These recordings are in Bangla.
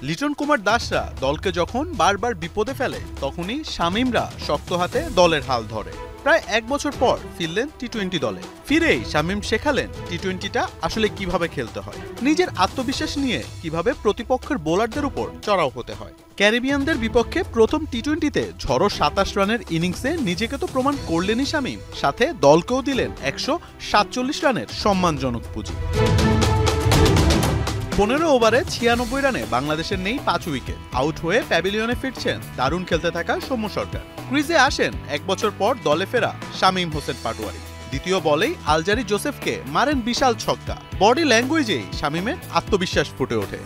লিটন কুমার দাসরা দলকে যখন বারবার বিপদে ফেলে তখনই শামীমরা শক্ত হাতে দলের হাল ধরে। প্রায় এক বছর পর ফিরলেন টি-20 দলে। ফিরেই শামীম শেখালেন টি-20টা আসলে কিভাবে খেলতে হয়, নিজের আত্মবিশ্বাস নিয়ে কিভাবে প্রতিপক্ষের বোলারদের উপর চড়াও হতে হয়। ক্যারিবিয়ানদের বিপক্ষে প্রথম টি-20তে ঝড়ো 27 রানের ইনিংসে নিজেকে তো প্রমাণ করলেনই শামীম, সাথে দলকেও দিলেন 147 রানের সম্মানজনক পুঁজি। 15 ওভারে 96 রানে বাংলাদেশের নেই 5 উইকেট। আউট হয়ে প্যাভিলিয়নে ফিরছেন দারুণ খেলতে থাকা সৌম্য সরকার। ক্রিজে আসেন এক বছর পর দলে ফেরা শামীম হোসেন পাটোয়ারি। দ্বিতীয় বলেই আলজারি জোসেফকে মারেন বিশাল ছক্কা। বডি ল্যাঙ্গুয়েজেই শামীমের আত্মবিশ্বাস ফুটে ওঠে।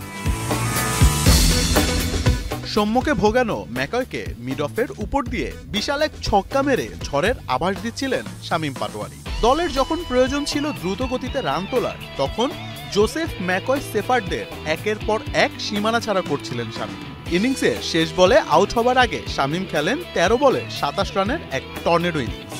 সৌম্যকে ভোগানো ম্যাকয়কে মিড অফের উপর দিয়ে বিশাল এক ছক্কা মেরে ঝড়ের আভাস দিচ্ছিলেন শামীম পাটোয়ারি। দলের যখন প্রয়োজন ছিল দ্রুত গতিতে রান তোলার, তখন জোসেফ, ম্যাকয়, সেফার্ডদের একের পর এক সীমানা ছাড়া করছিলেন শামীম। ইনিংসের শেষ বলে আউট হবার আগে শামীম খেলেন 13 বলে 27 রানের এক টর্নেডো ইনিংস।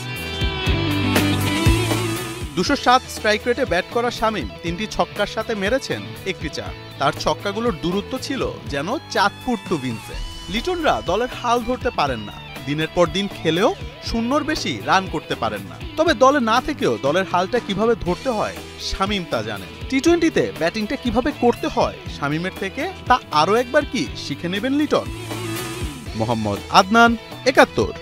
207 স্ট্রাইক রেটে ব্যাট করা শামীম 3টি ছক্কার সাথে মেরেছেন 1টি চার। তার ছক্কাগুলোর দূরত্ব ছিল যেন চাঁদপুর টু ভিনসেন্ট। লিটনরা দলের হাল ধরতে পারেন না, দিনের পর দিন খেলেও শূন্যর বেশি রান করতে পারেন না। তবে দলে না থেকেও দলের হালটা কিভাবে ধরতে হয় শামীম তা জানেন। টি-20তে ব্যাটিংটা কিভাবে করতে হয় শামীমের থেকে তা আরও একবার কি শিখে নেবেন লিটন? মোহাম্মদ আদনান, 71।